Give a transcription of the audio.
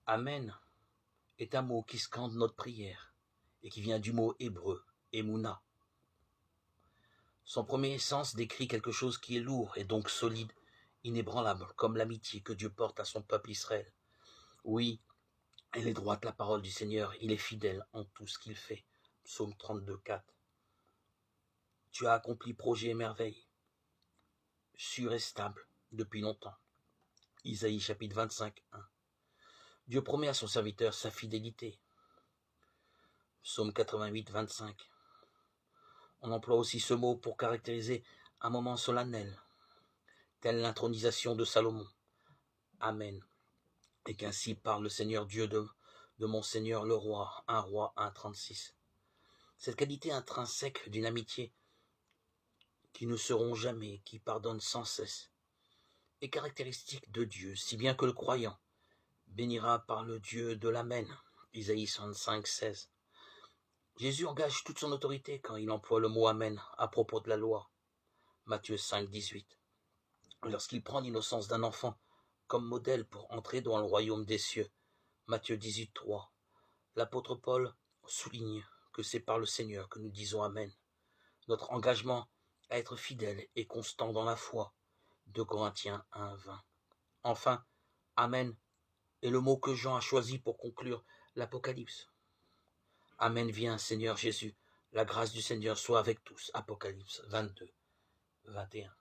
Amen est un mot qui scande notre prière et qui vient du mot hébreu, Emouna. Son premier sens décrit quelque chose qui est lourd et donc solide, inébranlable, comme l'amitié que Dieu porte à son peuple Israël. Oui, elle est droite la parole du Seigneur, il est fidèle en tout ce qu'il fait. Psaume 32, 4. Tu as accompli projet et merveille, sûr et stable, depuis longtemps. Isaïe chapitre 25, 1. Dieu promet à son serviteur sa fidélité. Psaume 88, 25. On emploie aussi ce mot pour caractériser un moment solennel, telle l'intronisation de Salomon. Amen. Et qu'ainsi parle le Seigneur Dieu de mon Seigneur le roi, 1 Roi 1, 36. Cette qualité intrinsèque d'une amitié qui ne se rompt jamais, qui pardonne sans cesse, est caractéristique de Dieu, si bien que le croyant bénira par le Dieu de l'Amen, Isaïe 65, 16. Jésus engage toute son autorité quand il emploie le mot Amen à propos de la loi, Matthieu 5, 18. Lorsqu'il prend l'innocence d'un enfant comme modèle pour entrer dans le royaume des cieux, Matthieu 18, 3, l'apôtre Paul souligne que c'est par le Seigneur que nous disons Amen. Notre engagement à être fidèle et constant dans la foi, 2 Corinthiens 1, 20. Enfin, Amen est le mot que Jean a choisi pour conclure l'Apocalypse. Amen, viens Seigneur Jésus, la grâce du Seigneur soit avec tous. Apocalypse 22, 21.